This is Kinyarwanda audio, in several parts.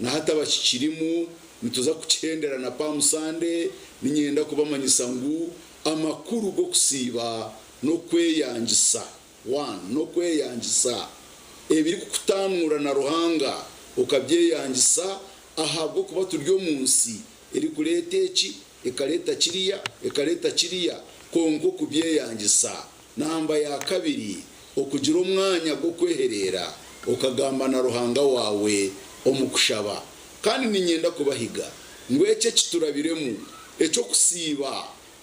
na hata bakikirimu nituza kuchendera na pamusande ninyenda kubamanyisa ngu amakuru go kusiba no kweyangisa no kweyangisa ebiri kutanura na ruhanga ukabyeyangisa ahabwo kuba turyo munsi eri kurete eki ekaleta kiriya kongo kubyeyangisa namba ya kabiri okugira umwanya go kweherera ukagamba na ruhanga wawe omukushaba kandi ninyenda kubahiga ngweke kiturabiremu eco kusiba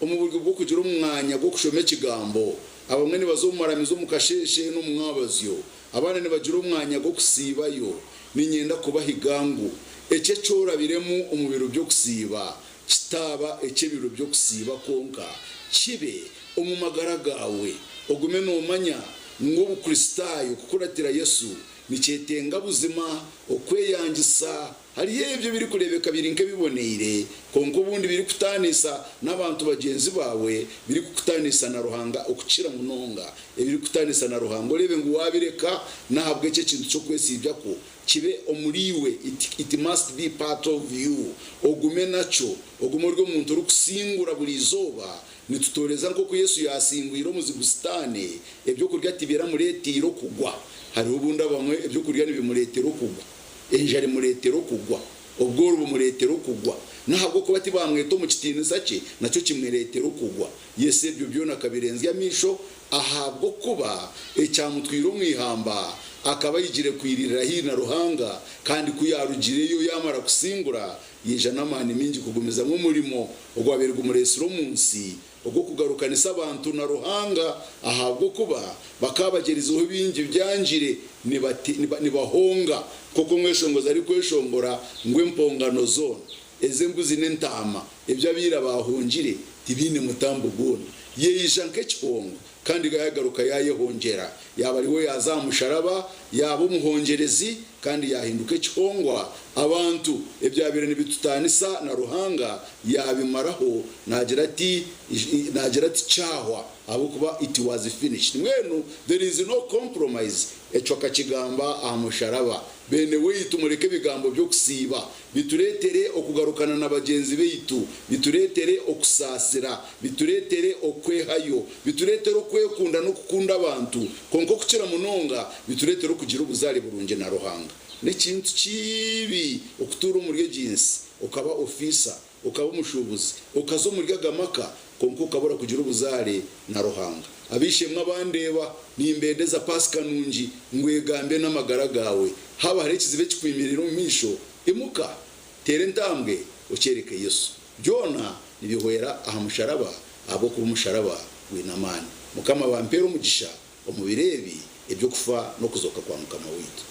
omuburyo bwo kugira umwanya go kushoma ekigambo abamwe ni bazomaramizo mukasheshe no mwabazyo abana ni bagira umwanya go kusibayo ninyenda kubahigangu ece corabiremu umubiro byo kusiba kitaba biro byo kusiba konka kibe umumagara gawe ogume no manya ngo bukristayo kukuratira Yesu nicetenga buzima okweyangisa hari yebyo biri kurebeka birinke biboneire konko bundi biri kutanisa n'abantu bagenzi bawe biri kukutanisa na ruhanga okucira munonga ebiri kutanisa na ruhanga rebe ngo wabireka nahabwe cyo kintu cyo kwesibya ko kibe omuriwe it must be part of you ogume nacho ogume rwo muntu rukusingura buri zoba nitutoreza nko ku Yesu yasinguira muzigustane ebyo kurya tibera muretiro kugwa hari ubunda bamwe ebyo kurya nibimuretero kugwa enjari muretero kugwa obworo bumuretero kugwa nahabwo ko bati bamweto mu kitinisa cye nacyo kimweretero kugwa Yesu ebyo byona kabirenzi ya misho ahabwo kuba ecyamutwiro mwihamba akaba yigire kwirira hina ruhanga kandi kuyarugireyo yamara kusingura yijana mani mingi kugumiza mu murimo ogwaberwa umuresiro munsi ogwo kugarukanisa abantu na ruhanga ahabwo kuba bakabagerizeho bingi byanjire nibahonga koko mweshongoza ari kweshongora ngwe mpongano zone ezembuzi n'entama ebyo abira bahungire tibine mutambo gona yeyisha nk'ekihongo kandi gayagaruka yayehongera yaba ari we yazamusharaba yaba umuhongerezi kandi yahinduke kihongwa abantu ebyabire nibitutanisa na ruhanga yabimaraho nagira ati cyahwa abo kuba it was finished mwenu there is no compromise eco kakigamba amusharaba bene weitu mureke bigambo byo kusiba bituretere okugarukana na bagenzi beitu bituretere okusasira bituretere okwehayo bituretere okwekunda no kukunda abantu konko kucira munonga bituretere kugira ubuzari burunge na ruhanga nekintu kibi okutura umuryo jinsi ukaba ofisa ukaba umushubuzi ukazo murya gamaka konko kabura kugira ubuzare na ruhanga abishemwe abandeba nimbendeza Pasika nungi ngwegambe n'amagara gawe haba hari kizibe kikwimirira umisho imuka tere ntambwe ukereke Yesu byona nibihwera ahamusharaba abo ku musharaba winamani mukama bampera umugisha omubirebi ebyo kufa no kuzoka kwa mukama witu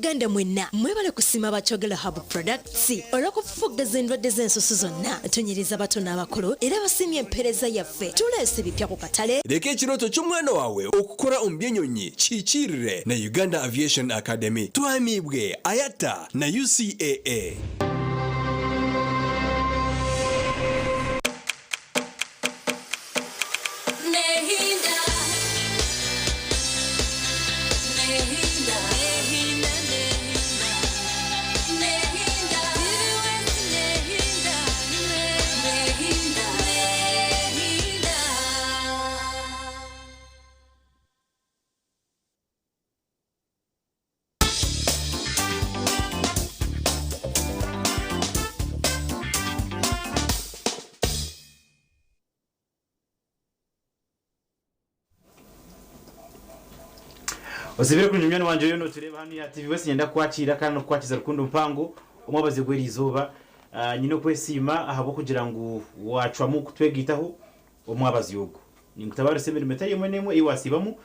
Uganda mwena mwebale kusima bachogela Hub Products olw'okufufugaza endwadde z'ensusu zonna tunyiriza bato n'abakulu era basimye empereza yaffe tuleese bipya ku katale leka ekirooto ky'omwana wawe okukola omubyenyonyi kiikirire na Uganda Aviation Academy twamibwe ayata na UCAA. Osibire kunjumyani wanje yono tureba hano ya TV wese nyenda kwakira kandi no kwakiza rukundo mpango umwabaze gweri izuba nyino kwesima ahabo kugira ngo wacwamu kutwegitaho umwabazi yogo ni mutabare semere metaye mwenemwe iwasibamu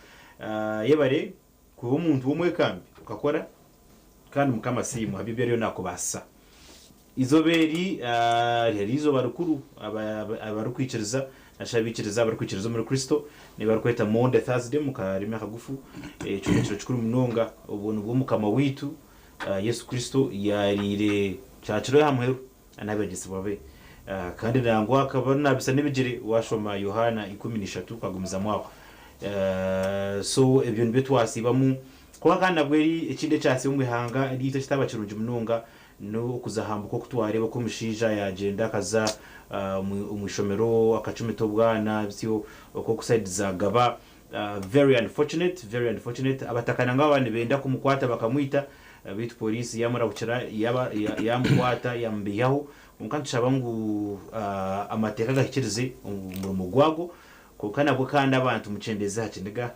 yebare ku muntu umwe kambi ukakora kandi mukama simu habibe ryo nako basa izoberi herizo barukuru abarukwikiriza ashabikiriza barukwikiriza muri Kristo ne barukweta Monday Thursday mukarime kagufu cyumukiro cyukuru munonga ubuntu bwo mukama witu Yesu Kristo yarire cyaciro yamuheru anabegese babe kandi nangwa akabona bisa nibigire washoma Yohana 13 kagumiza mwaho so ibyo nibyo twasibamu kwa kandi nabweri ikinde cyase umwihanga rito kitabakirunje munonga no kuzahambuka kutwareba ko mushija yagenda kaza umwishomero akacumito bwana byo ko kusaidiza gaba very unfortunate abatakana ngabane benda kumukwata bakamwita bitu polisi yamara bucira yamukwata yambiyaho umukantu shabangu amateka gakirize mu gwago ko kana bwo kandi abantu mucendeza hakindiga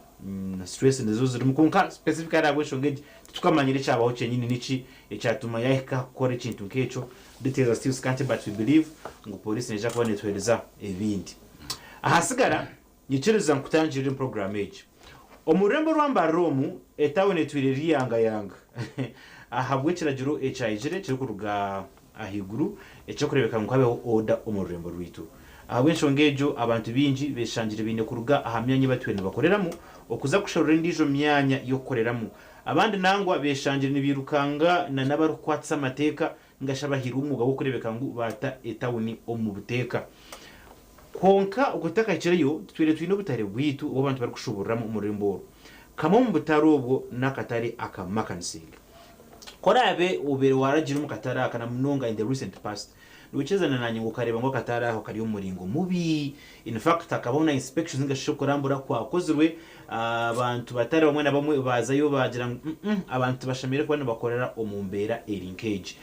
stress nizo ziri mu kunka specific aragwe shongeje tukamanyire cyabaho cyenyine nici icyatuma yahika kore ikintu kecho details are still scanty but we believe ngo police neja kubone twereza ibindi ahasigara yiciriza kutangira program age omurembo rwamba romu etawone twiriri yanga ahabwe kiragiro HIG kiri kuruga ahiguru echo kurebeka ngo habeho order omurembo rwitu ahabwe nshongejo abantu binji beshangire bine kuruga ahamyanye batwene bakoreramo okuza kushorera indijo myanya yo koreramo abandi nangwa beshangire nibirukanga na nabarukwatsa amateka ngashabahira umugabo kurebeka ngo bata etawuni omubuteka konka ukutaka kireyo twire twino butare bwitu abo bantu bari kushuburamo umurembo kama mu butaro ubwo nakatari akamakansing korabe ubere waragira umukatara akana munonga in the recent past Nuchezana nanyi ngukareba ngo katara aho kari umuringo mubi in fact akabona inspections ngashokorambura kwa kozirwe abantu batari bamwe na bamwe bazayo bagira abantu bashamire kwa bakorera omumbera erinkage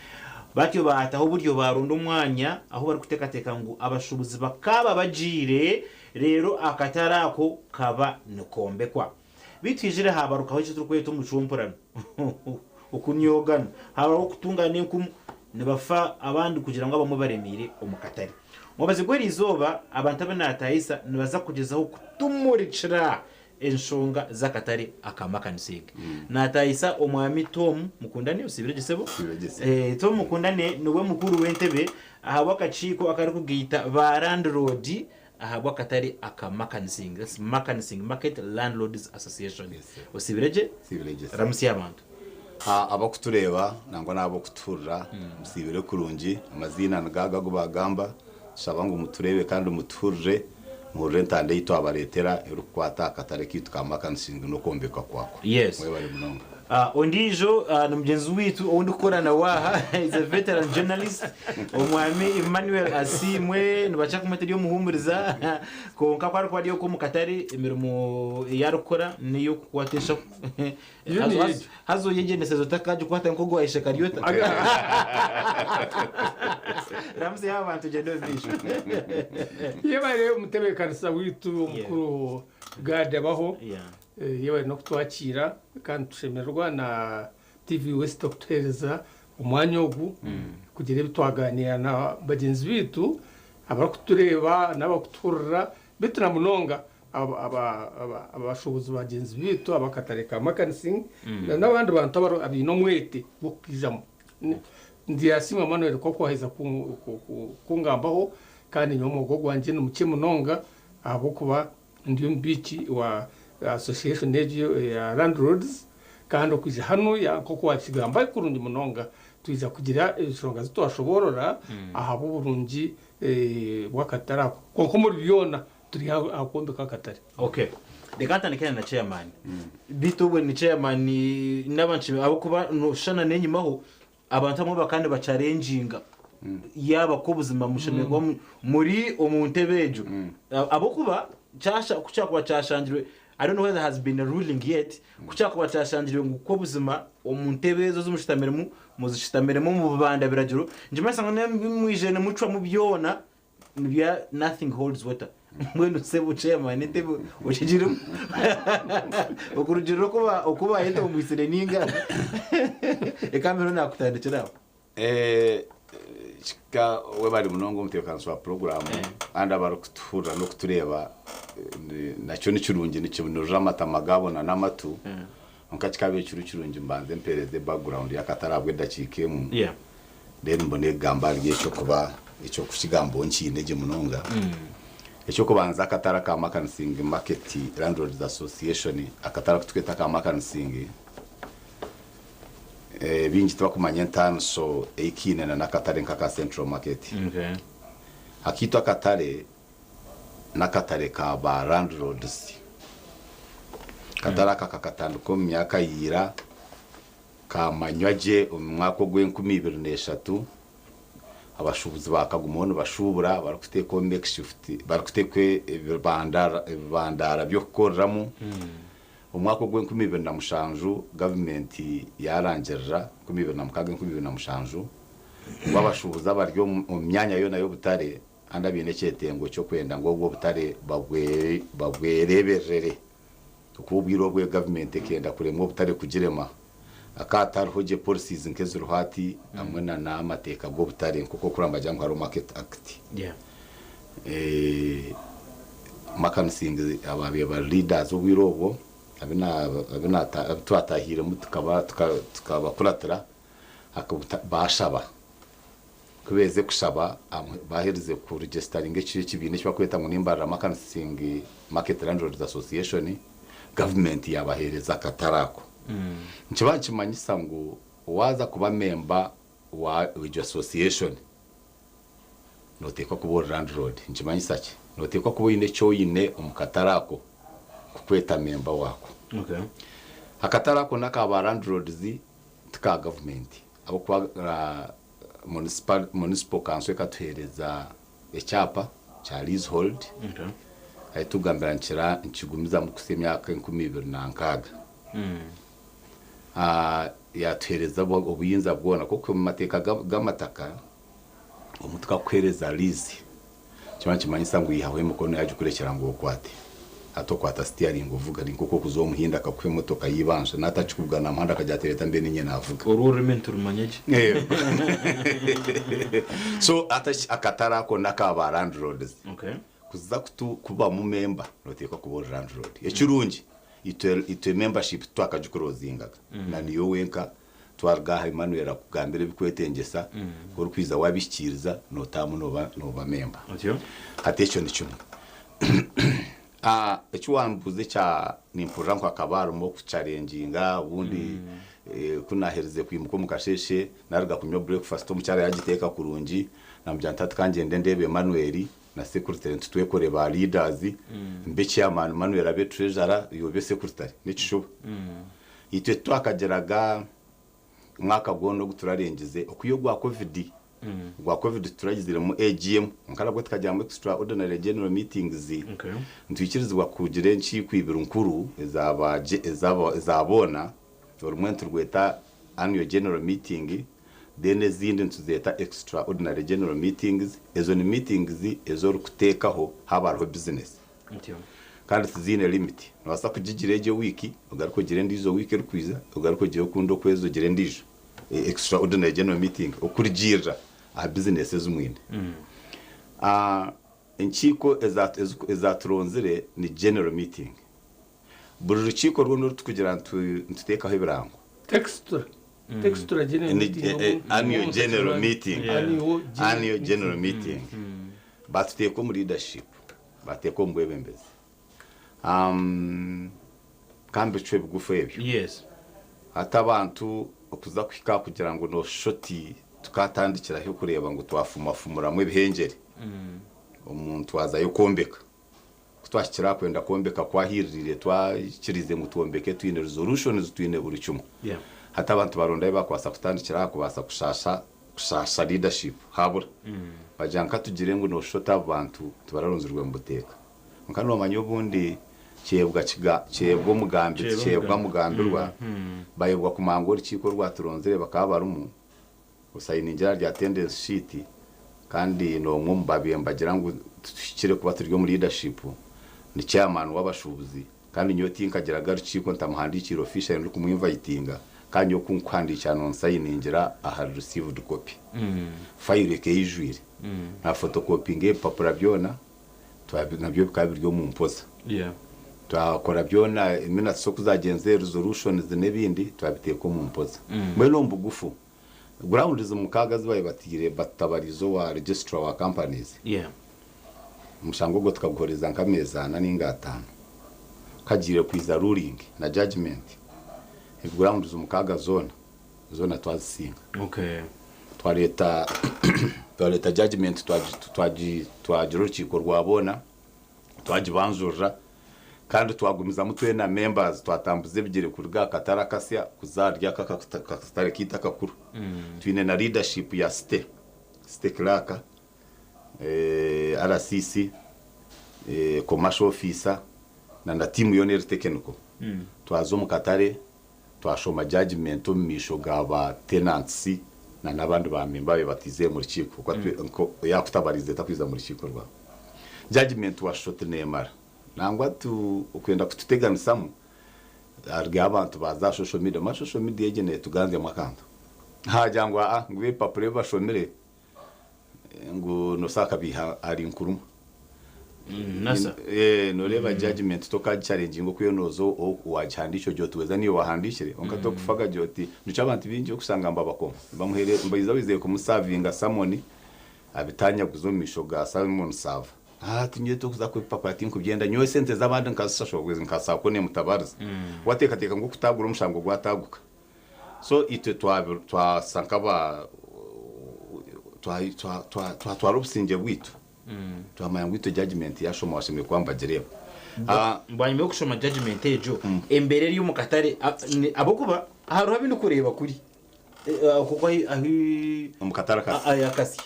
batyo bataho buryo barundo umwanya aho bari kutekateka ngo abashubuzi bakaba bajire rero akatara ako kaba nukombe kwa bitwijire habarukaho cyo turukweto mucumpurano ukunyogana habaho kutungane ku nibafa abandi kugira ngo abamo baremire umukatari mubaze gweri izoba abantu abanatayisa nibaza kugezaho kutumuricira enshonga zakatari akamakanisige natayisa omwami Tom mukundane usibire gisebo Tom mukundane niwe mukuru wentebe ahabwa kaciko akari kugita ba landlord ahabwa katari akamakanisige that's makanising market landlords association usibireje ramusi abantu abakutureba nangwa nabo kuturra musibire kurungi amazina nagaga gubagamba shabangu muturebe kandi umuturre mu rentande yito abaretera erukwata katare kitu kamakanishinga no kombeka kwako yes mwe bari munonga ondijo n'umugenzi witu undi ukorana waha is a veteran journalist omwami Emmanuel Asimwe nibacha kumateri yo muhumuriza konka kwari kwari yo kumukatari imirimo yarukora niyo kwatesha hazo yegenesezo takaje kwata nkogo aisha kariyota ramse abantu gendo visho yebare umutebekanisa witu mukuru gade baho yewe no kutwakira kandi tushemerwa na TV West Doctoreza umwanya ugu kugira bitwaganira na bagenzi bitu abakutureba n'abakuturra bituna munonga abashobozi bagenzi bitu abakatareka makanising n'abandi bantu abino mwete bukijamo ndi Asimwe Manuel ko kwaheza kungambaho kandi nyomogo gwanje n'umuke munonga abo kuba ndi mbiki wa association ya landlords kandi okuje hano ya koko wakigamba kurundi munonga tuiza kugira ishonga zitwashoborora ahabo burungi bwakatara konko muri byona turi akombe kakatari okay dekanta nekena na chairman bitubwe ni chairman n'abantu abo kuba noshana nenyimaho abantu amwe bakandi bacalenginga yaba ko buzima mushemerwa muri omuntebejo abo kuba cyasha kucyakwa cyashanjirwe I don't know whether has been a ruling yet kucyakwa cyashanjirwe nguko buzima omuntebezo z'umushitameremu muzishitameremu mu bubanda biragiro njye sanga mwije mucwa mu byona bya nothing holds water mwenu sebo chairman ntebe ukigira ukurugiro kuba yenda umwisire ninga ekamero nakutandikira chika webari munongo umutekanso wa program anda barukutura no kutureba nacyo nicurungi n'ikibunura amatamagabo na namatu nkakikabe cyurungi mbanze mpereze background yakatarabwe dakikemu then mbone gamba cyo kuba icyo kukigambo nkinege munonga icyo kubanza akatara ka Makansing Market Landlords Association akatara kutweta ka Makansing bingi twakumanya ntano so ekine na nakatare nkaka Central Market. Okay. Akitwa katare nakatare ka ba landlords katara kakatandiko myaka yira ka manywaje umwaka gw'2023 abashubuzi bakagumono bashubura barakuteko make shift barakutekwe bandara byo koramo umwaka gw'2026 government yarangerera 2026 babashubuza baryo mu myanya yo nayo butare anda bineketengo cyo kwenda ngo ubwo butare bagwereberere tukubwiro bwe government kenda kuremwa butare kugirema akatar hoje policies nkezo ruhati amwe na amateka bwo butare kuko kuramba ngo haro market act Makansing ababe ba leaders ubwirobo abina twatahire tukaba kuratira bashaba kubeze kushaba bahereze ku registering cy'ibintu cyo kweta ngo nimbarira Makansing Market Landlords Association government yabahereza katarako nchibanyisa ngo waza kuba member wa association notekwa kubo landlord nchibanyisa ki notekwa kubo ine choine umukatarako kukweta member wako. Okay. Akatarako nakaba landlords tika government abo kwa municipal council katuhereza ecyapa cha leasehold. Okay. Ayitugambira nchigumiza mu kusemyaka 2026 yatuhereza obuyinza bwona kuko mu mateka gamataka umutuka kwereza lease cyane kimanyisa ngo yihawe mukono yaje kurekera ngo kwate atokwata steering uvuga ni kuko kuzomuhinda akakwe motoka yibanje natachikugana amanda akajyatereta mbe ninye navuga ururement rumanyeje so akatarako nakaba landlords. Okay. Kuza kuba mu member notekwa kubo landlord ekirungi ite membership twakajukorozingaga na niyo wenka twargaha Emmanuel akugambire bikwetengesa ko kwiza wabishikiriza notamu nova member hatecho nicho ekiwambuze cha nimpura kwa kabaro mo kuchalenginga ubundi kunahereze kwimuko mukasheshe naruga kunyo breakfast omucyara yagiteka kurungi nambyantata kangende ndebe Emmanuel na secretary ntitwekore ba leaders mbe chairman Emmanuel abe treasurer yobe secretary nikishuba itwe twakageraga mwaka gono guturarengize okuyo gwa covid turagizire mu AGM nkarabwo tukajya mu extraordinary general meetings. Okay. Ntwikirizwa kugire nchi kwibira nkuru ezabona urumwentu rweta annual general meeting then zindi ntuzeta extraordinary general meetings ezo ni meetings ezo rukutekaho habaho business kandi tuzine limit nabasa kugigireje wiki ugaruko gire ndizo wiki rukwiza ugaruko gire kundo kwezo gire ndijo extraordinary general meeting okurigira a business zumwine enchiko ezaturonzire ni general meeting buri rukiko rwono tukugira ntutekaho ibirango texture general meeting annual general meeting annual general meeting bateko mu leadership bateko mbwebembezi kambe chwe bugufu ebyo. Yes. Hata abantu okuza kwika kugira ngo no shoti tukatandikira cyo kureba ngo twafumafumura mu bihengere umuntu wazayo kombeka kutwashikira kwenda kombeka kwahirire twakirize mu tuombeke twine resolutions twine buri cyumu. Yeah. Hata abantu baronda bakwasa kutandikira kubasa kushasha leadership habura bajanka tugire ngo no shota abantu tubararunzirwe mu buteka nkano manyo bundi chebwa mugambirwa bayebwa kumangora ikiko rwaturonzere bakaba barumu usayiningira rya attendance sheet kandi no mwumbabiye mbagira ngo tukire kuba turyo muri leadership ni chairman w'abashubuzi kandi nyoti nkagiraga rukiko ntamuhandikira official ndi kumwinvitinga kandi yo kunkwandikira non sayiningira aha received copy file ke ijwire na photocopy nge papura byona nabyo bikabiryo mu mpoza. Yeah. Twakora byona imina so kuzagenze resolutions n'ebindi twabiteko mu mpoza. Mwelo mbugufu ground zo mukaga zibaye batire batabarizo wa registrar wa companies yeah mushango go tukaguhoreza nkamezana n'ingatano kagire kwiza ruling na judgment ground zo mukaga zona twazisinga okay twareta judgment twagira urukiko rwabona twajibanjura kandi twagumiza mutwe na members twatambuze bigire kuri ga katara kasya kuzarya kakatare kita kakuru twine na leadership ya state clerk RCC commercial officer na team yonere technical twazo mu katare twashoma judgment misho gaba tenants na nabandi ba member batize mu rukiko ko yakutabarize takwiza mu rukiko rwa judgment wa shot nemara nangwa ukwenda kututeganisamo arya abantu baza social media yegene tuganze makanda hajangwa ngwe papure bashomere ngo nosaka biha ari nkuruma nasa noreba judgment toka challenge ngo kuyonozo wachandisho jyo tuweza niyo wahandishire onkato kufaga joti nuca abantu binje kusanga mbabako bamuhere mbayiza wizeye kumusavinga samoni abitanya kuzomisho ga Salmon Sava tunye tukuza ku papa ati nkugenda nyowe sente z'abandi nkasashobweze nkasako ne mutabariza watekateka ngo kutagura umushango gwataguka so ite twasankaba twarubusinge bwitu twamaya ngwito judgment yashoma washimwe kwamba jereba mbanye yo kushoma judgment ejo embere yo mukatare abokuba haruha bintu kureba kuri kuko ahi umukatara kasi ayakasi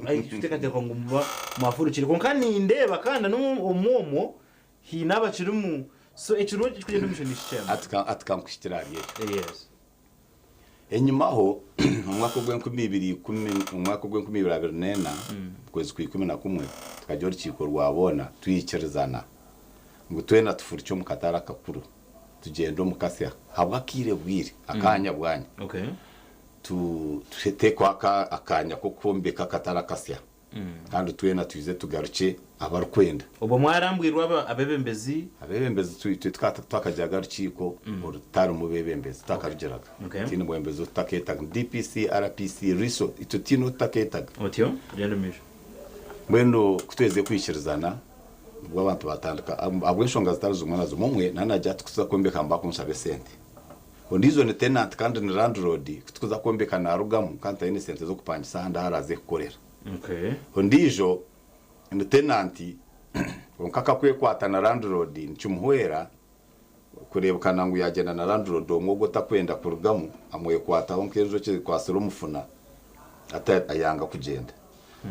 ahi tutekate ko ngumba mafurukire ko kandi ndeba kandi no umumo hinaba kirumu so ekiro kugenda mushonishema atkankushitiraye yes enyuma ho umwaka gwe2024 kwezi kwa11 tukajya urukiko rwabona tuyikerezana ngo twena tufuricyo mukatara kakuru tugendo mukasya habwa kire bwire akanya bwanya okay tuhete kwa akanya ko kombeka katara kasya kandi twena tuize tugaruke abarukwenda ubo mwarambwirwa abebembezi twakajyaga rukiko urutari mu bebembezi takarugeraga tini bwembezi utaketaga DPC RPC riso itutino taketaga otyo yandumisha mwendo kutweze kwishirizana ubwo abantu batandika abweshonga zitarizo umwana zo mumwe nanajya tukuza kombeka mbako nshabe sente ndizo ni tenant kandi ni landlord kutukuza kombeka na rugamu kandi ine sente zo kupangisa handa haraze kukorera okay ndijo ni tenant onkaka kwe kwata na landlord ncumuhwera kurebukana ngo yagenda na landlord omwogo takwenda kurugamu amwe kwata onkejo cye kwasira umufuna ata ayanga kugenda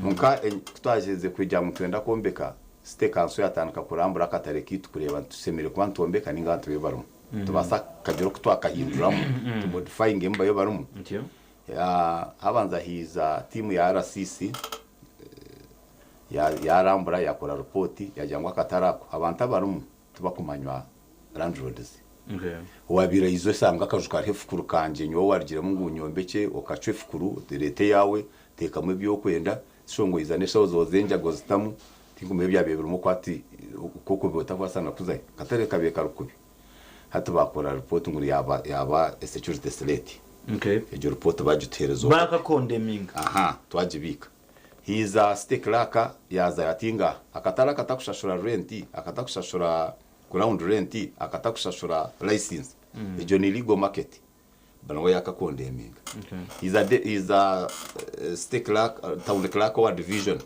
nka tutageze kujya mu twenda kombeka site kanso yatanuka kurambura katare kitu kureba tusemere kwa ntombeka ninga tubebarumu tubasa kagero kutwakahinduramo tumodifying emba yo barumu ntyo ya habanza hiza timu ya RCC ya rambura yakora report yajyangwa katarako abantu abarumu tubakumanywa landlords okay wabira izo sanga kajuka hefukuru kanje nyo warigire mu ngunyombeche okache fukuru lete yawe teka mu byo kwenda shongo izane shozo zenja gozitamu tingume byabebera mu kwati koko botavasana kuzaye katare kabeka rukubi hata bakora report nguri yaba security slate okay ejo report bajuterezo baka condemning twajibika hiza state clerk yaza yatinga akatara katakushashura rent akatakushashura ground rent akatakushashura license ejo ni legal market banwe yakakondeming okay hiza state clerk town clerk wa division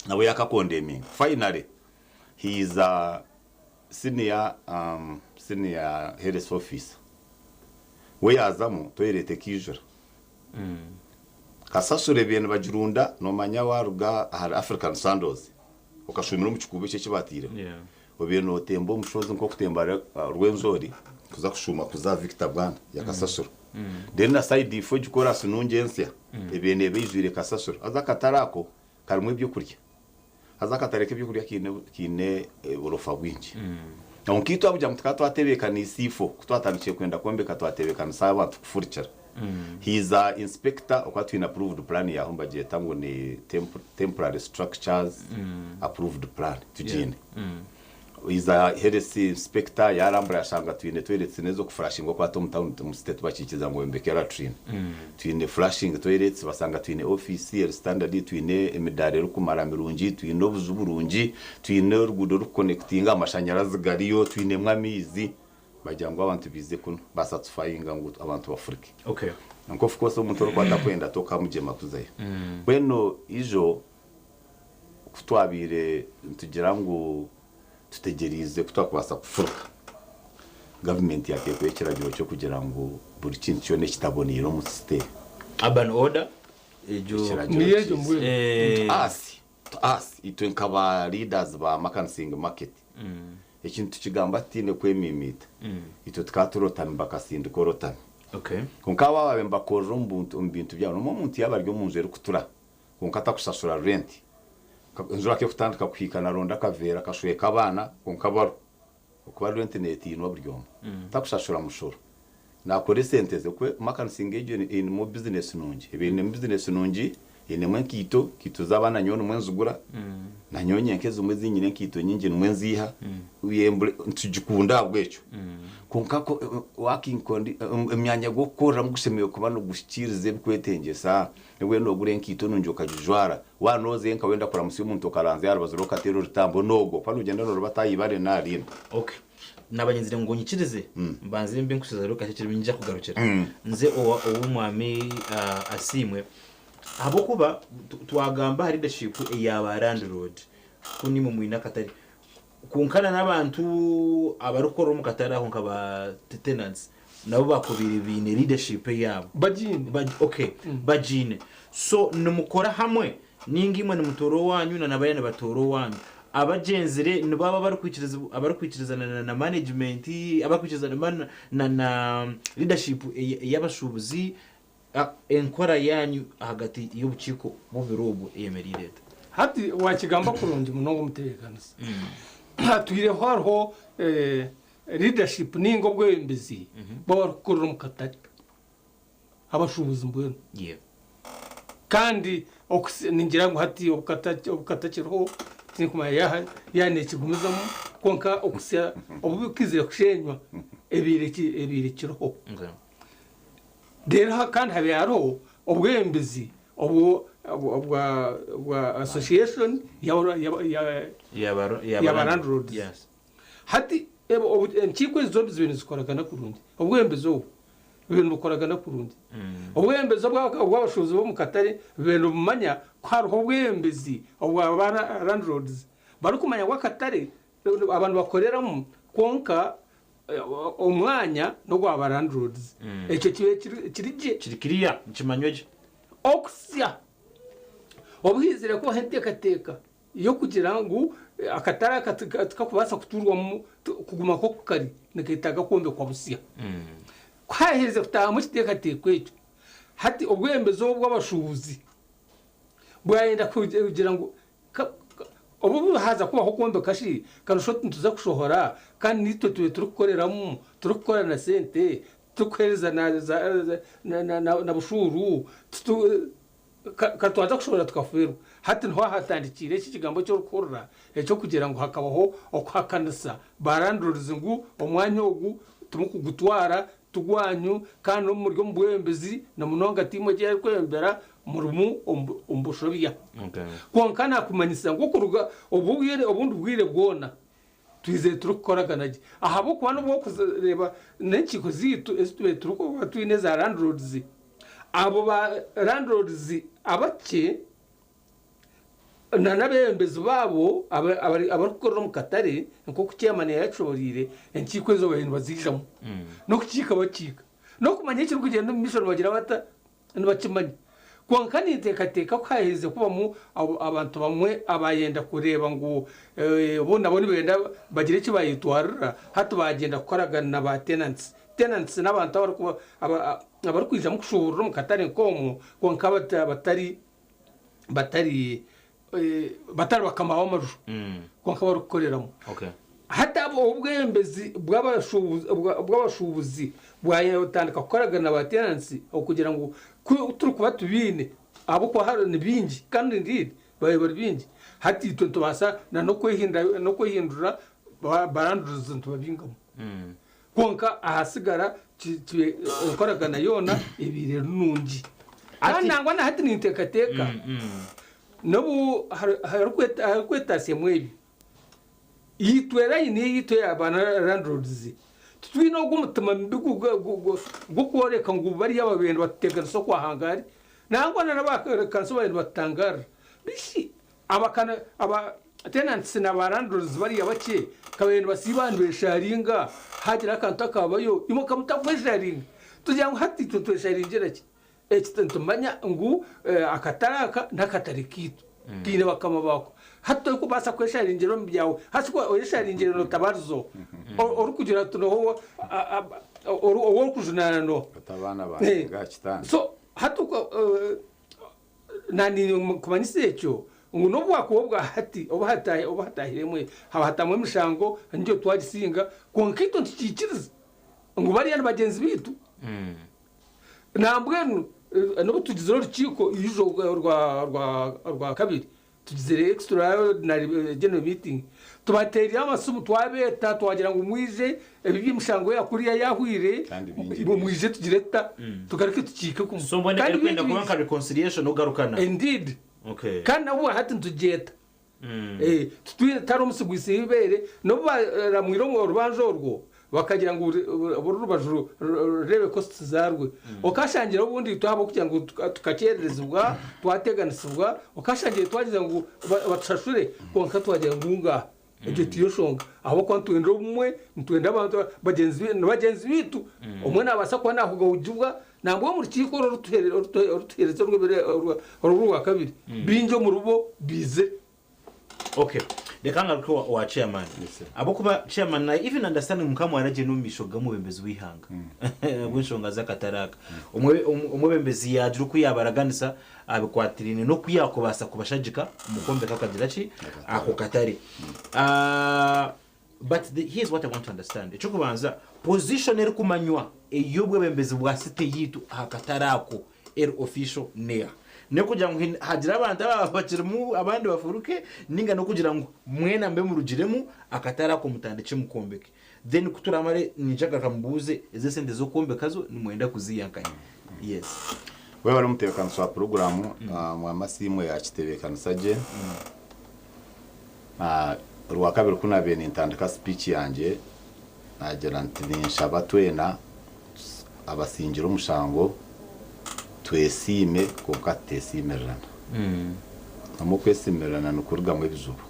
nawe yakakondeming finally hiza senior head office we yazamu toyerete kijura kasasure bene bajirunda no manya waruga har African Sandals ukashumira mu kikubo cye kibatire obeno tembo mushozo nko kutembara rwenzori kuza kushuma kuza Victor Bwana yakasasura dena side ifo gikora sunungensia ebene bezwire kasasura azakatarako karimwe byo kurya azakatareke byo kurya kine urofa bwinji onkito abujya mutakato atebekana isifo kutwatandikiye kwenda kombeka twatebekana saba tukufurikira he's a inspector okwatwina approved plan ya homba je tango ni temporary structures approved plan tujine iza heresi inspector yarambura yashanga twine toilets nezo kufrashing ko kwato mu state bakikiza ngo mbekera train twine flashing toilets basanga twine official standard twine emidare rukumara mirungi twine obuzuburungi twine rugudo ruconnectinga amashanyarazi gariyo twine mwamizi bajyango abantu bize kuno basatisfyinga ngo abantu bafurike okay nko of course umuntu rukwata kwenda toka mujema kuzayo bweno ijo kutwabire tugira ngo tutegerize kutwakubasa kufuruka government yake kwekiragiro cyo kugira ngo buri kintu cyone kitabonera mu system urban order ejo niyejo as ito nkaba leaders ba makansing market ikintu kigamba tine kwemimita ito tkaturotana bakasinda korotana okay kunkaba babemba korombu mbintu byabo no muntu yabaryo munje rukutura kunkata kusasura rent nzura ke kutandika kuhikana ronda kavera kashuye kabana kunkabaro kuba internet ino buryo takushashura mushoro nakore senteze kwe makansinga ejo in mo business nungi ibintu business nungi ine mwenkito kituzabana nyono mwenzugura na nyonye nkezo mwezi nyine nkito nyingi mwenziha uyembure ntujikunda bwecho kunkako working kondi emyanya gukora mugusemiye kuba no gushikirize bikwetengesa ewe no gure nkito nunjoka jijwara wanoze nka wenda kora musi umuntu karanze yarabazuro katero rutambo nogo pa rugenda no batayibare nari okay nabanyenzi ngo nyikirize mbanze mbe nkusiza rero kacyo binjya kugarukira nze uwo mwami asimwe abo kuba twagamba hari leadership ya landlord kuni mu mwina katari kunkana n'abantu abarukora mu katari aho nkaba tenants nabo bakubira ibine leadership yabo okay bajine so numukora hamwe ningimwe n'umutoro wanyu na nabayane batoro wanyu abagenzere nibaba bari na management abakwikizana na leadership y'abashubuzi enkora yanyu hagati y'ubukiko bubirubu yemerire hati wakigamba kurungi munongo mutekanisa hatwire hariho leadership ningo bwembezi babakorera mu katari abashubuzi mbwene kandi ningira ngo hati obukatakiriho tinkuma yane kigumizamo konka okusya obukizire kushenywa ebirekiriho dera kandi habiyaro obwembezi obwa association ya landlords yes hati nkiko izo bizibintu zikoragana kurundi obwembezi ibintu bukoragana kurundi obwembezi bw'abashubuzi bo mu katari ibintu bumanya kwariho obwembezi obwa landlords bari kumanya kwa katari abantu bakoreramo konka umwanya no gwa landlords ecyo kirikiriya kimanyoje okusya obwizire ko hentekateka yo kugira ngo akatara tukakubasa kuturwa kuguma ko kukari nikitaga kombe kwa busya kwaheze kutaha mu kitekateka ecyo hati obwembezo bw'abashubuzi bwayenda kugira ngo obu haza kuba hukombe kashi kanusho tuza kushohora kandi nito turukoreramo turukora na sente tukweza na bushuru katwaza kushobora tukafuirwa hati ntwa hatandikire iki kigambo cyo rukorera cyo kugira ngo hakabaho okwakanisa barandurize ngo omwanya ogu tumukugutwara tugwanyu kandi no muri mu bwembezi na munonga timo cyo kwembera murumu ombushobiya konkana kumanyisa ngo kuruga obubwire obundi bwire bwona twize turukoraganaje ahabo kubana bwo kuzereba n'ekiko zitu esitwe turuko twineza landlords abo ba landlords abake nabembezi babo abarukorera mu katare nko kucyamane yacoborire enkiko zo bintu bazijamo no kukika bakika no kumanya ikiri kugenda mu mission bagira bata nibakimanya kwankani tekateka kwaheze kuba mu abantu bamwe abayenda kureba ngo bo nabone benda bagire iki bayitwarira hatu bagenda gukoragana na ba tenants n'abantu abari kwija mu kushobora mu katare komo kwankaba batari bakamaho amaju kwankaba rukoreramo hata ubwembezi bw'abashubuzi bwayatandika gukoragana na ba tenants kugira ngo turi kuba tubine abo kwa hari ni bingi kandi ndidi bari bingi hati tubasa no kwihindura baranduza ntubabingamo konka ahasigara koragana yona ibire nungi kandi nangwa na hati nintekateka nobu harkwetase mwebi yitwera yitwe abana landlords twino gumutima mbigu gukoreka ngo bari y'ababendo bategana so kwahangari nangwa na bakanso bari batangara bishi abakana tenants na landlords bari yabake kabendo basibanwe sharinga hagira kantu akabayo imoka mutakwesharinga tujya hati tutwesharingera ki tumanya ngo akataraka nakatarikitu kine bakama bako hato ko basa kwesharingero mbyawe hasiko oyesharingero no tabarzo orukugira tuno orukujunana no batabana banga kitana so hato ko nani kumanyise cyo ngo no bwakobwa hati obahatahiremwe habatamwe mishango ndio twagisinga konkito ntikikiriza ngo bari yana bagenzi bitu nambwe no tugize urukiko ijo rwa kabiri tugize extraordinary general meeting tubateri amasumu twabeta twagira ngo mwije ebibi mishango yakuriya yahwire mwije tugireta tugarike tukike ku so mbone kwenda kubanka reconciliation ugarukana indeed okay kandi abo hati tugeta tutari umusigwise ibere no baramwiro mu rubanjo rwo bakagira ngo urubajuru rebe costs zarwe okashangira ubundi tuhabo kugira ngo tukakererezwa twateganisibwa okashangira twagize ngo batashashure konka twagira ngunga ejo tiyoshonga abo kwantwendo umwe ntwenda abantu bagenzi bitu umwe nabasa kwa nahuga ujubwa nangwa mu rukiko ruteretse rwa kabiri binjo mu rubo bize okay dekanga ko wa chairman abo kuba chairman na even understanding mukamu araje no mishoga mu bembezi wihanga bwinshonga zakataraka umubembezi yaje kuyabaraganisa abikwatirine no kuyakobasa kubashajika umukombe kakagira ki ako katari but here's what I want to understand cyo kubanza position eri kumanywa eyobwe bembezi bwa city yitu hakatarako official near ne kugira ngo hagira abantu abakirimu abandi bafuruke ninga no kugira ngo mwena mbe mu rugiremu akatara ko mutandike mukombeke then kuturamare nijaga kambuze eze sente zo kombekazo nimwenda kuziyankanya yes wewe bari mutekano swa program mu masimu ya kitebekano saje ruwa kabiri kuna bene intandika speech yanje nagira ntinisha batwena abasingira umushango twesime konka tesimerana amo kwesimerana no kuruga mu bizuba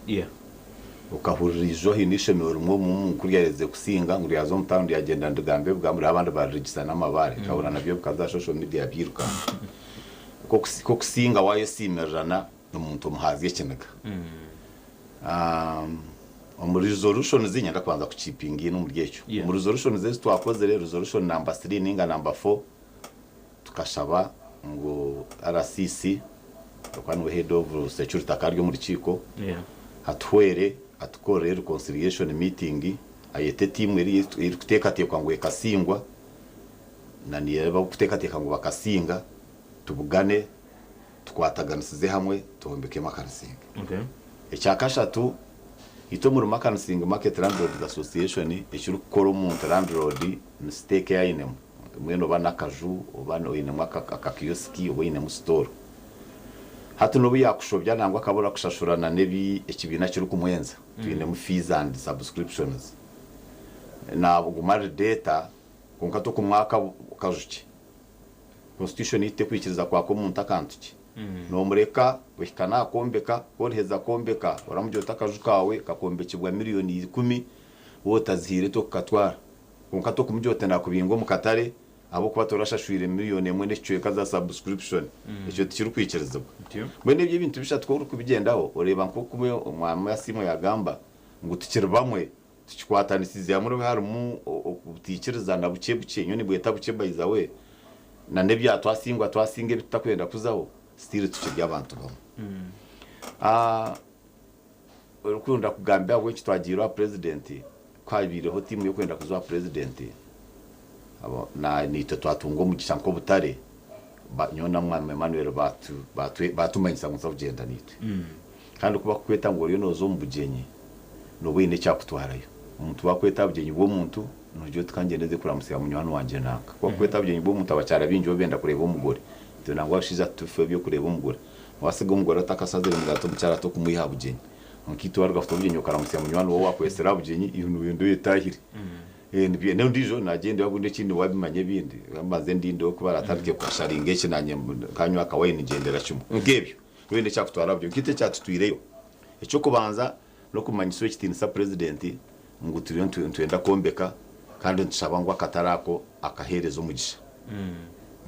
ukahuririzo hinishemero mu kuryereze kusinga ngo yazo mutandi yagenda ndugambe bwa muri abandi baregisa n'amabare kabura nabyo bukaza social media byiruka ko kusinga waye simerana n'umuntu muhazi yekenaga muri resolution zinyanga kwanza kuchipinga no muryecho muri resolution zese twakoze rero resolution number 3 ninga number 4 tukashaba ngo RCC kwanu head of security akaryo muri chiko hatwere atukore reconciliation meeting ayete team iri kutekateka ngo ekasingwa nani yaba kutekateka ngo bakasinga tubugane twataganisize hamwe tuhombeke makansinga ecyakashatu ito muri makansinga market landlord association ekiri gukora umuntu landlord mistake yayinemo mweno banakaju obano ine mwaka kioski obine mu store hatu no biyakushobya nangwa kabura kushashurana nebi ekibina kiri kumwenza twine mu fees and subscriptions na bugumare data konka to kumwaka kajuki constitution ite kwikiriza kwa ko umuntu akantuki no mureka wikana kombeka korheza kombeka oramujota kajukawe kakombekibwa miliyoni 10 wotazihire to katwara konka to kumujota na kubingo mu katare abo kuba torashashwire miliyoni 1 n'icyo kaza subscription icyo tikiri kwikiriza bene ibyo bintu bishatwa kubigendaho ureba nko kumwe umwama simo yagamba ngo tukiribamwe tukikwatanisize amuri harumu utikiriza na buke buke nyone bweta buke bayizawe na nebya twasinge bitakwenda kuzaho still tukirya abantu bamwe urukunda kugambya ngo kitwagira president kwabireho timu yo kwenda kuzwa president abo na nito twatungo mu gishanko butare nyona mwame Emmanuel batumanyisa ngo zavugenda nitwe kandi kuba kweta ngo yo nozo mu bugenyi no bwine cyakutwarayo umuntu wakweta bugenyi bwo muntu nujyo tkangendeze kuramusya munywano wanje naka kwa kweta bugenyi bwo muntu abacara binjo benda kureba umugore byo nangwa bashiza tufe byo kureba umugore wasiga umugore atakasazira mugato mucara to kumuyiha bugenyi nkito warga futo bugenyi ukaramusya munywano wo wakwesera bugenyi ibintu bintu yitahiri nibyo ndijo nagende wabunde kindi wabimanye bindi amaze ndindo kuba atarike kwasharinga kinanye kanywa kawaini ngendera cyumu ngebyo wende cyakutwara byo kite cyatutwireyo icyo kubanza no kumanyiswe kitinisa president ngo twenda kombeka kandi nshaba ngo akatarako akahereza umugisha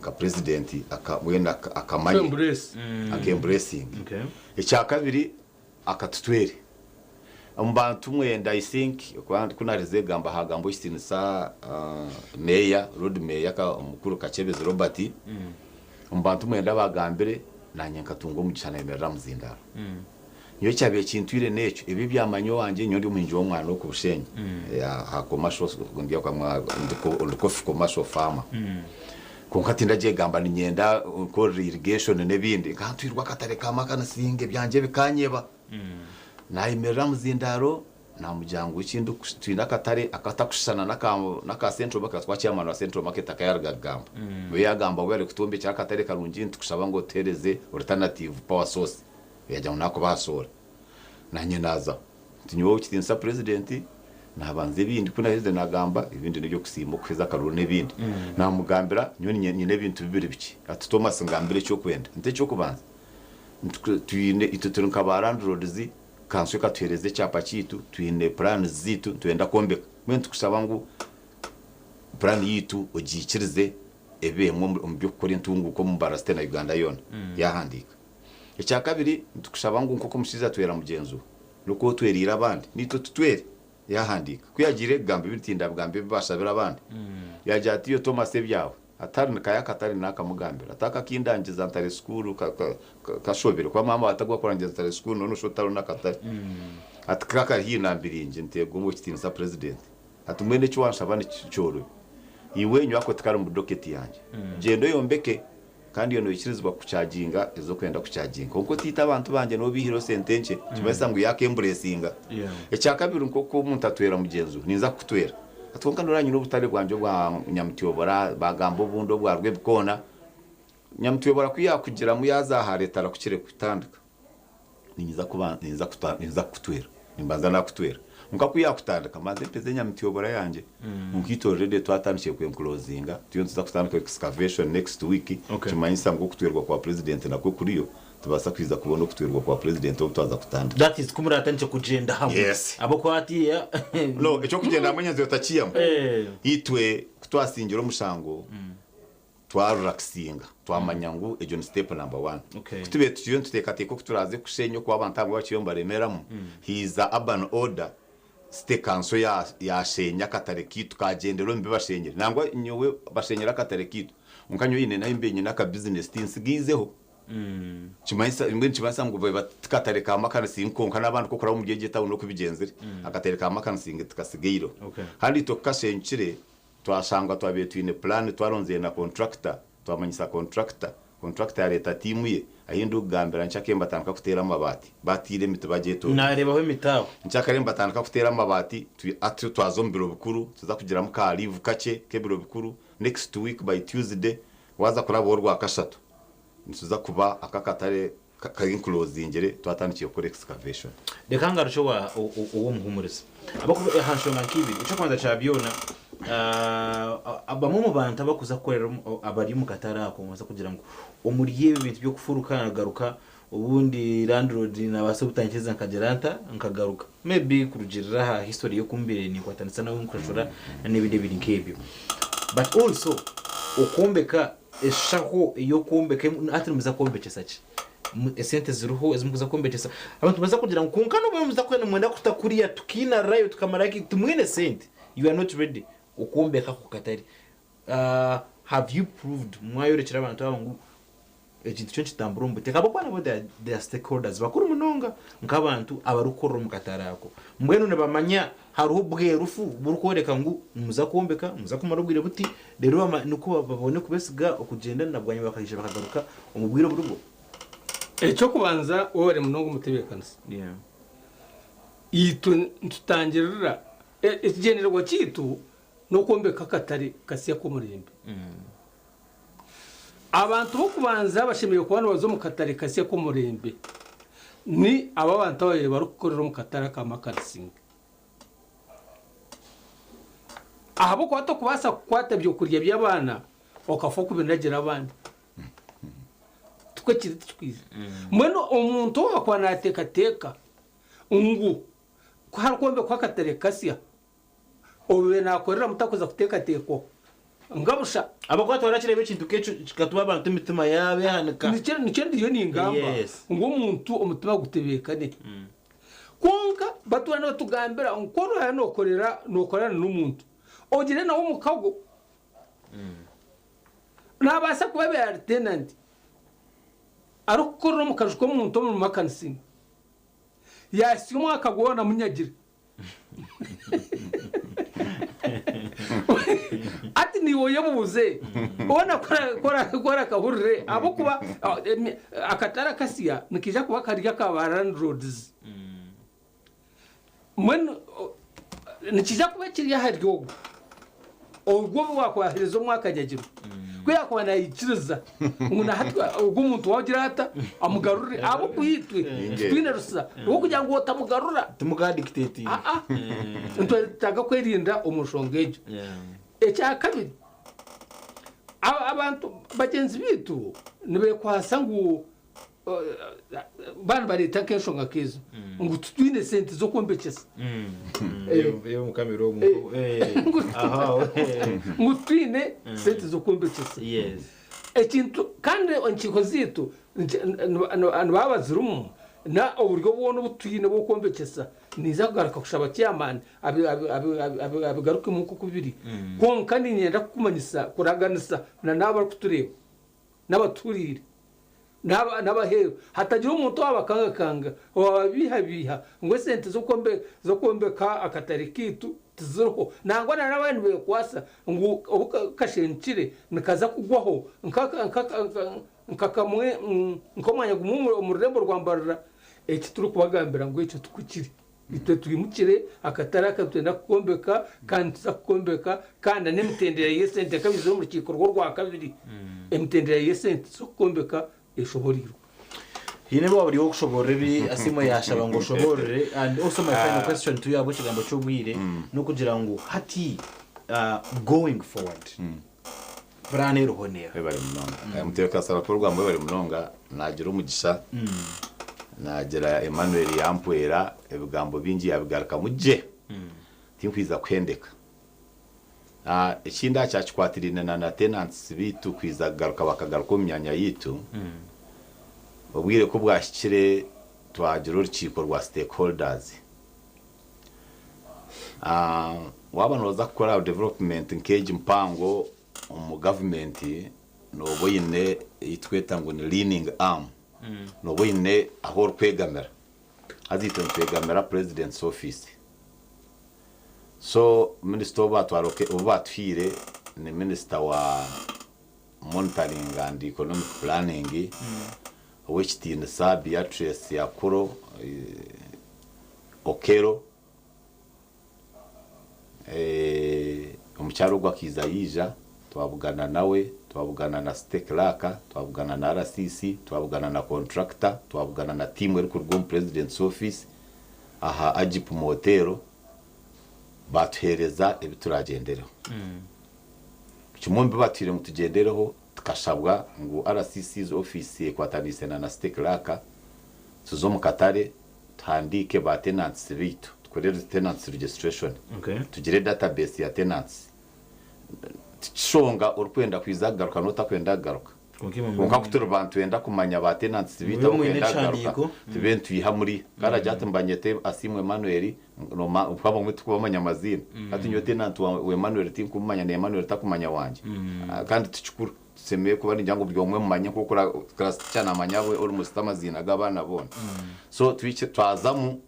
nka president akamwenda akamanye akembracing icya kabiri akatutwere umbantu mwenda I think kunarize gamba hagambo kitinisa meya road meya ka umukuru Kachebeze Robert umbantu mwenda bagambere nanye nkatungo umugisha na Emerera Muzindaro niyo cyabiye kintwire neco ibi byamanyo wanje nyo ndi umunji wo mwana wo kubushenyi ya hakomasho ngiye kwa ndiko komasho farmer konkati ndaje gamba ni nyenda ko irrigation nebindi kantwirwa katare kamakana singe byanje bikanyeba na Emerera Muzindaro na mujyango w'ikindi twinda katare akatakushana naka central market kwa chairman wa central market akayarga gamba we yagamba were kutumbe cya katare karungi tukushaba ngo tereze alternative power source yajya unako basora nanye naza tinyo kitinsa president nabanze bindi kuna heze nagamba ibindi nibyo kusimo kweza karuru nebindi namugambira nyine bintu bibiri biki ati Thomas ngambire cyo kwenda nte cyo kubanza tuyine ituturunka barandrozi kanswe katwereze cyapa kitu tuyine plan zitu twenda kombeka mwe tukusaba ngo plan yitu ogikirize ebe mu byo kuri ntunguko mu barasite na Uganda yona yahandika icya kabiri tukushaba ngo nko mushiza twera mugenzo nuko twerira abandi nito tutwere yahandika kuyagire gambe bitinda bwambe bashabira abandi yajati yo Thomas byawe atari kaya katari nakamugambira ataka kindangiza ntare school kashobere kwa mama atagwa kurangiza ntare school none shotaro nakatari atkaka hinambirinje ntego mu kitinza president atumwene cyo wanshabane cyoro iwe nyo akotwara mu docket yanje gendo yombeke kandi yono ikirizwa kucaginga izo kwenda kucaginga kuko tita abantu banje no bihiro sentenche kimesa ngo yakembresinga ecya kabiri nko umuntu atwera mugenzo ninza kutwera atwonka noranye n'ubutare bwanje bwa Nyamutiyobora bagambo bundo bwarwe bukona Nyamutiyobora kuyakugira mu yazaharetara kukire kutandika ninza kutwera nimbaza nakutwera nka kuyakutandika maze peze Nyamutiyobora yanje nkitore de twatanishe ku closinga tuyo nza kutandika excavation next week kimanyisa ngo kutwerwa kwa president nako kuriyo tubasa kwiza kubona kutwerwa kwa president obutaza kutandika that is kumuratanche kugenda hamwe yes. abo kwati no echo kugenda amenyazo yotachiyamo itwe kutwasingiro mushango twarurakisinga twamanyangu ejo ni step number 1 kutube tuyo tutekateko kuturaze kushenyo kwa bantabwa bakiyomba remeramo hiza urban order stekanso ya shenya katare kitu kagendero mbe bashenyera nangwa nyowe bashenyera katare kitu unkanyo yine na imbenye naka business tinsigizeho chimaisa imwe chimaisa ngo batkatare kama kana sinkonka nabantu ko kora mu gihe gitawo no kubigenzere akatare kama kana singe tukasigeiro handi to kashencire twashanga twabiye twine plan twaronze na contractor twamanyisa contractor ya leta timuye ahindu gambira nchakemba tanka kutera amabati batire mitubageto narebaho imitaho nchakaremba tanka kutera amabati twazombiro bukuru tuza kugira mu ka live kake kebiro bukuru next week by Tuesday waza kurabo rwa kashatu nsuza kuba akakatare closingere twatanikiye kuri excavation dekanga rucho wa uwo muhumuriza abako hanshonga kibi ico kwanza chabiona abamu bantu abakuza korera abari mu katarako muza kugira ngo umuriye ibintu byo kufuruka nagaruka ubundi landlord nabase butangiza nkageranta nkagaruka maybe kurugirira ha history yo kumbere ni kwatanisa nawe nkurashora n'ibindi biri nkebyo but also ukombeka eshaho iyo kombeka atirimuza kombekesa ki esente ziruho ezimuza kombekesa abantu baza kugira ngo kunkano bwe muza kwena mwenda kutakuriya tukina rayo tukamaraki tumwene sente you are not ready ukombeka ku katari have you proved mwayorekera abantu abangu ekintu cyo kitamburumbu tekabo kwana bo the stakeholders bakuru munonga nkabantu abarukoro mu katarako mbwenu ne bamanya haruho bwerufu burukoreka ngo muza kombeka muza kumarubwire buti rero nuko babone kubesiga okugenda nabwanye bakayisha bakagaruka umubwire burugo cyo kubanza wore munongo mutebekanisa itu tutangirira ikigendererwa kitu no kombeka katari kasiya ko murembe abantu bo kubanza bashimiye kubana bazo mu katari kasiya ko murembe ni aba bantu baye barukorera mu katara ka Makansinga ahabo kwato kubasa kwata byo kurya by'abana okafa kubinagira abandi tukwe kiri tukwiza mweno umuntu wakwana ateka ungu kwa kombe kwa katare kasiya obe nakorera mutakoza kuteka teko ngabusha abakwata barachire bekintu kecho kikatuma abantu mitima yabe hanika nicyo ndiyo ni ingamba ngo umuntu umutima gutebekane konka batwana batugambira nkoro ya nokorana n'umuntu ogire nawo mukago nabasa kuba be tenant arukoro mu kajuko umuntu mu Makansinga yasi umwaka gona munyagira ati niwo yabuze ubona kora kahurire abo kuba akatara kasiya nikija kuba karya ka landlords mwen nikija kuba kirya haryo ubwo wakwahereza umwaka nyagiro kuya kwa nayikiriza nguna hatwa ubwo umuntu wagira hata amugarure abo kuyitwe twine rusa wo kugira ngo utamugarura tumugadictate ntwe taga kwerinda umushongejo ecya kabiri abantu bagenzi bitu nibe kwasa ngo bana barita kesho ngakizo ngo twine sente zo kombekesa yo mukamero mu aha ngo twine sente zo kombekesa yes ekintu kandi onchiko zitu babazirumu na uburyo bwone butwine bwo kombekesa niza kugaruka kushaba cyamani abigaruke mu kubiri konka ni nyenda kumanyisa kuraganisa na naba kutureba n'abaturire n'abahewe hatagira umuntu wabakanga wabihabiha ngo sente zo kombeka akatari kitu tuzurho nangwa n'abantu bekwasa ngo kashenkire nikaza kugwaho nkakamwe nkomanya umurembo rwambarira eki turi kubagambira ngo icyo tukukiri itwe twimukire akatara katwenda kukombeka kandi tuzakukombeka kandi n'emitendera yesente kabizo mu rukiko rwa kabiri emitendera yesente zo kukombeka eshoboriro hine bo bari okushoborere asimo yashaba ngo shoborere. And also my final question to you abo kigambo cyo bwire no kugira ngo hati going forward brane ruhonera bari munonga muteka sara ko rwamwe bari munonga nagira umugisha nagira Emmanuel yampwera ebigambo bingi yabigaruka muje tinkwiza kwendeka ikindi cyakwatirine na tenants bitu kwiza garuka bakagaruka mu myanya yitu ubwire ko bwashikire twagira urukiko rwa stakeholders wabano baza gukora development engage mpango mu government no boyine itweta ngo ni leaning arm no boyine aho kwegamera azito kwegamera president's office. So minister batwaroke ubatwire ni minister wa monitoring and economic planning which tin Beatrice Yakuro Okero umucyaro gwa Kizayija twabugana nawe twabugana na Steklaka twabugana na RCC twabugana na contractor twabugana na team eri kurwo president's office aha Ajip Motero batuhereza ebituragendereho kimombe batire mutugendereho tukashabwa ngo RCC's office kwatanise na Steklaka tuzo mu Katare tandike ba tenants bitu tukorere tenants registration tugire database ya tenants shonga urkwenda kwizagaruka nota kwenda garuka kunka kutura bantu wenda kumanya ba tenants bitu kwenda garuka tubentu yiha muri karajate mbanyete asimwe Emmanuel no upaba mwitu kubamanya mazina ati nyo tenant wa Emmanuel tinkumanya ne Emmanuel takumanya wanje kandi tuchukuru semeye kuba njyango byomwe mumanye kuko cyana amanyawe uri mustamazina gabana bona so twice twazamu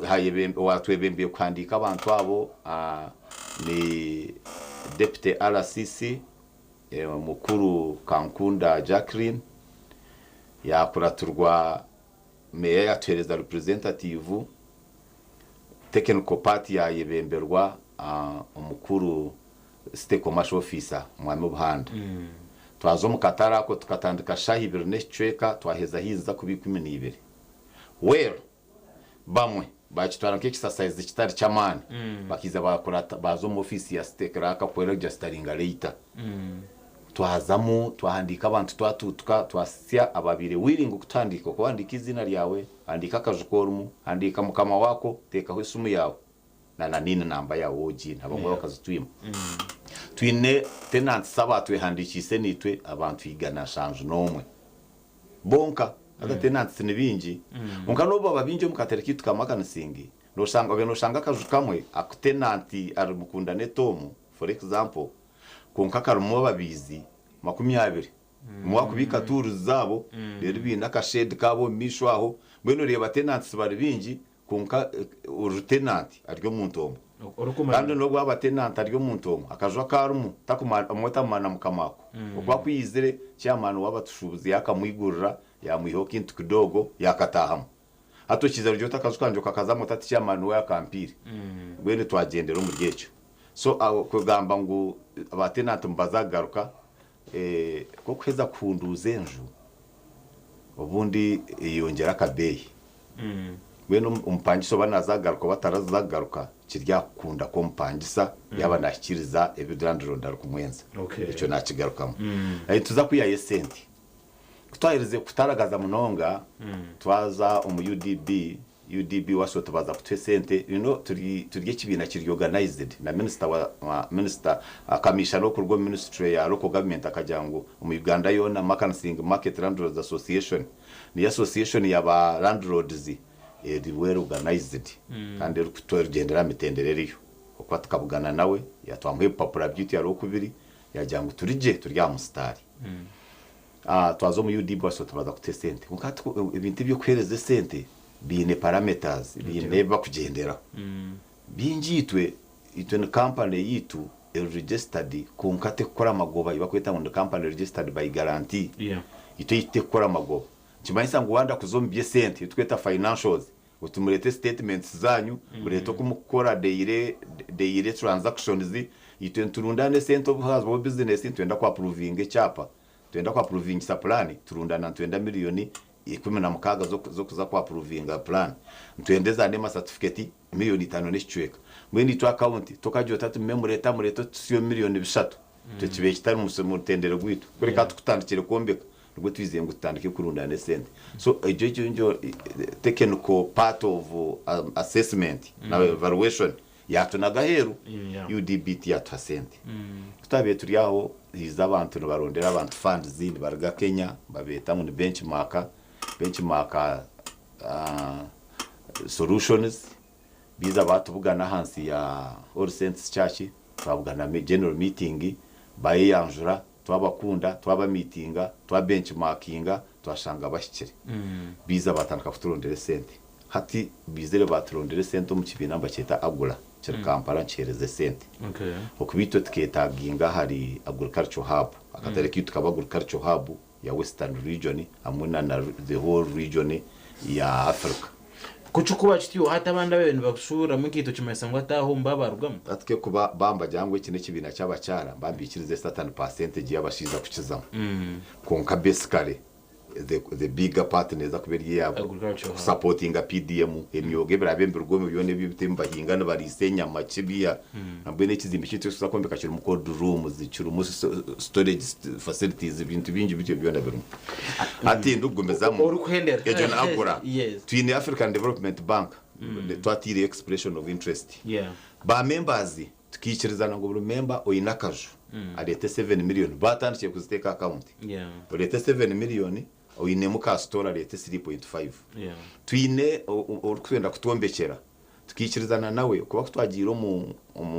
hayebembe watwebembe kwandika abantu abo ni deputy RCC mukuru Kankunda Jacqueline yakuraturwa meya yatwereza representative technical part yayebemberwa umukuru state commercial officer mwami buhanda twazo mukatara ko tukatandika shahibiro n'icweka twaheza hiza kubi 12 well bamwe bachitwara nk'exercise kitari chamani bakiza bakora bazo mu office ya state raka ko registeringa later twazamo twahandika abantu twatutuka twasya ababire wiringa kutandika ko andika izina ryawe andika akajukorumu andika mukama wako tekaho isumu yawe na nini namba yawe oji nabamwe bakazitwima twine tenant sabatwe handikise nitwe abantu igana shanje nomwe bonka aga tenant nibingi unkanoba babinje mukatereki tukamakanesingi no shanga kajukamwe akutenanti ari mukundane tomu for example kunkakarumo babizi 20 mwakubika turu zabo rero binda ka shed kabo mishwaho mweno reba tenants bari bingi kunka urutenanti aryo muntomo kandi no gwa tenant aryo muntomo akajwa karumu takuma amwetamana mukamako okwa kwizire cyamana wabatushubuzi yakamwigurira yamwiho kintu kidogo yakatahamo hato kizero ryo takazukanje kakazamo tati cyamana wa kampiri mwene twagendera mu ryecho so kugamba ngo abatenant mbazagaruka ko kweza kunduze enju ubundi yongera kabeyi weno umpangiso banazagaruka batarazagaruka kirya kunda ko mpangisa yaba nashyikiriza ebidrandronda kumwenza icyo nakigarukamo tuza kwiyaye senti kutwahereze kutaragaza munonga twaza UDB waso tubaza kutwe sente turye kibina kiri organized na minister akamisha no kurwo ministry ya local government akajango mu Uganda yona Makansing Market Landlords Association ni association yaba landlords were organized kandi rukutorgendera mitendereriyo okwa tukabugana nawe yatwamwe popular beauty ya lokubiri yajango turije turya mustari twazo mu UDB waso tubaza kutwe sente mukati ibintu byo kwereze sente bine parameters bine bakugendera binjitwe itwe company yitu registered kunkate kora magoba ibakweta ngo company registered by guarantee ite kora magoba kimanisa ngo wanda kuzombye sente tweta financials utumurete statements zanyu mureto kumukora daily transactions itwe turundane sente of has business twenda kwa approving cyapa twenda kwa approving sa plan turundana twenda miliyoni 16 zo kuza kwa approvinga plan ntwendeza ande ma certificate miliyoni 5 n'icweka mwini to account tokaje 3 memureta mureto siyo miliyoni 3 tukibe kitari mu tendero gwitu kuri katukutandikire kombeka rwo twiziye ngo tutandike kurundane sente so ejo technical part of assessment na evaluation yatunaga heru UDBT yatasente tutabiye turi aho hiza abantu barondera abantu funds zindi barga Kenya babeta mu benchmark solutions biza batuvugana hansi ya All Saints Church twabugana general meeting bayanjura twabakunda twaba meetinga twa benchmarkinga twashanga bashyikire biza batandika kuturondera sente hati bizere baturondera sente mu kibina mbaketa agura cyo Kampala ncereze sente okubito tuketaginga hari agriculture hub akatareki tukaba agriculture hub ya Western region hamwe na the whole region ya Africa kuchukua chitiyo hata banda wewe nibashura mukito kimesangwa taho mbabarugamo atike kuba bamba jangwe kine kibina cy'abacara mbambikirize 30% y'abashiza kukizamo konka basically the bigger partners akuberi yabo supporting a PDM emyoge birabembe rugome byone bibitemba hingana barisenya machibiya ambene kizimbi cyitse tuzakombeka kiri mu cold room zicuru mu storage facilities ibintu bingi bityo byona birumu ati ndugomezamo ejo nagura twine African Development Bank the twatire expression of interest ba members tukikirizana ngo buri member oyinakajo arete 7 million batandikiye kuziteka account arete 7 million oyine muka store arete 3.5 twine urukwenda kutombekera tukikirizana nawe kuba kutwagira mu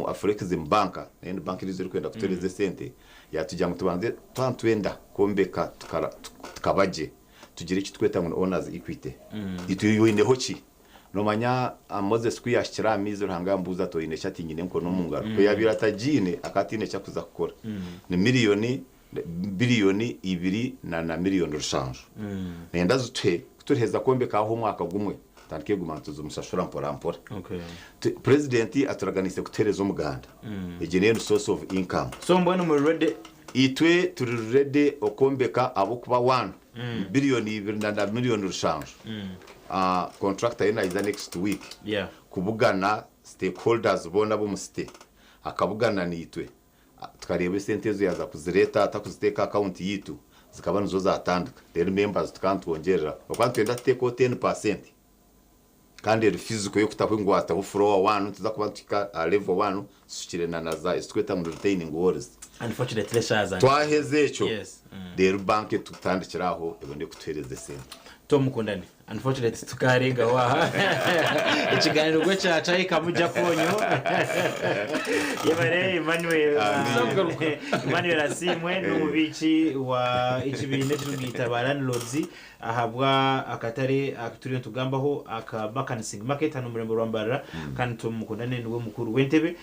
Afrexim Bank and bank rizero kwenda kutereze sente yatujya mutubanze twantwenda kombeka tukabaje tugire iki tweta ngo owners equity ituyine hoki no manya Moses kwiyashira mizo hanga mbuza to ine chati nyine mko no mungaro ko yabira tajine akatine cyakuza gukora ni miliyoni biliyoni 2 na miliyoni rushanjo nenda zutwe kutureheza kombeka aho mwaka gumwe tandike gumantuza umushashura mpora Okay. president aturaganise kutereza umuganda general source of income So mbona mu ready itwe turi ready okombeka abo kuba 1 billioni 2 million rushanje contractor ina is next week kubugana stakeholders bona bo musite akabugana nitwe tukareba sentezo yaza kuzireta atakuziteka account yitu zikaba nizo zatandika rero members tukantwongerera okwantwenda take 10% kandi physical yo kutakwingwata bu floor 1 tuza kuba tuka level 1 suchire na za isitweta mu retaining walls unfortunately shaza twaheze echo rero bank tutandikiraho ebone kutereze sente Tom Kundani unfortunately tukarenga wa ikiganiro gwe cyaca ikamuja konyo yebare Emmanuel Asimwe n'umubici wa ikibine cy'ugitabara Lodzi ahabwa akatare akaturiyo tugambaho akabakanising market hano muri Rwanda kandi Tom Kundani niwe mukuru w'entebe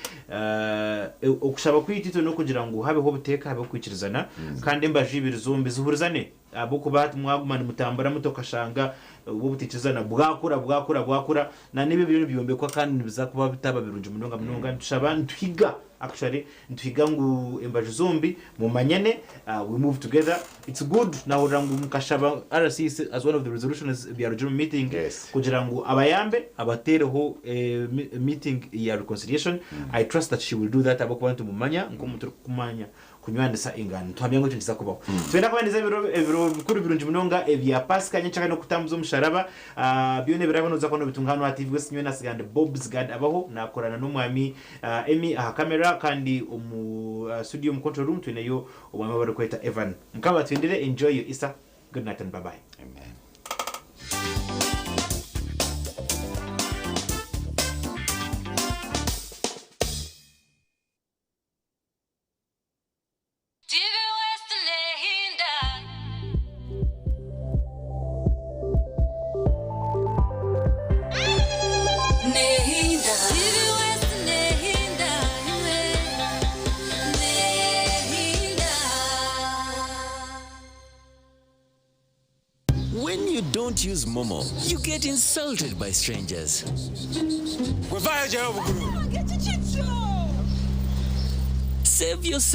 okushaba kwitito no kugira ngo habeho buteka habe kwikirizana kandi mbajibira zombi zuhurizane abo kubat mwagumana mutambara mutokashanga ubu buticizana bwakura na nibe biro biyombekwa kandi biza kuba bitaba birunje munonga ntushaba ntwiga actually ntwiga ngo embaje zombi mu manyane we move together it's good now rangu mukashaba RCC as one of the resolutions we are joint meeting kugira ngo abayambe abatereho meeting ya reconciliation I trust that she will do that abo kubantu mu manya ngo mutukumanya kunywandisa ingano twamye ngo tundiza kubaho twenda kubaniza biro bikuru birunje munonga evya Pascal nyacha no kutambuza umusharaba byone birabanoza kono bitungano ati West Nyona sigande Bob's Guard abaho nakorana n'umwami Emi aha camera kandi studio mu control room tweneyo umwami bari kweta Evan mukaba twendere enjoy your Easter good night and bye bye amen. When you don't use Momo, you get insulted by strangers. Save yourself.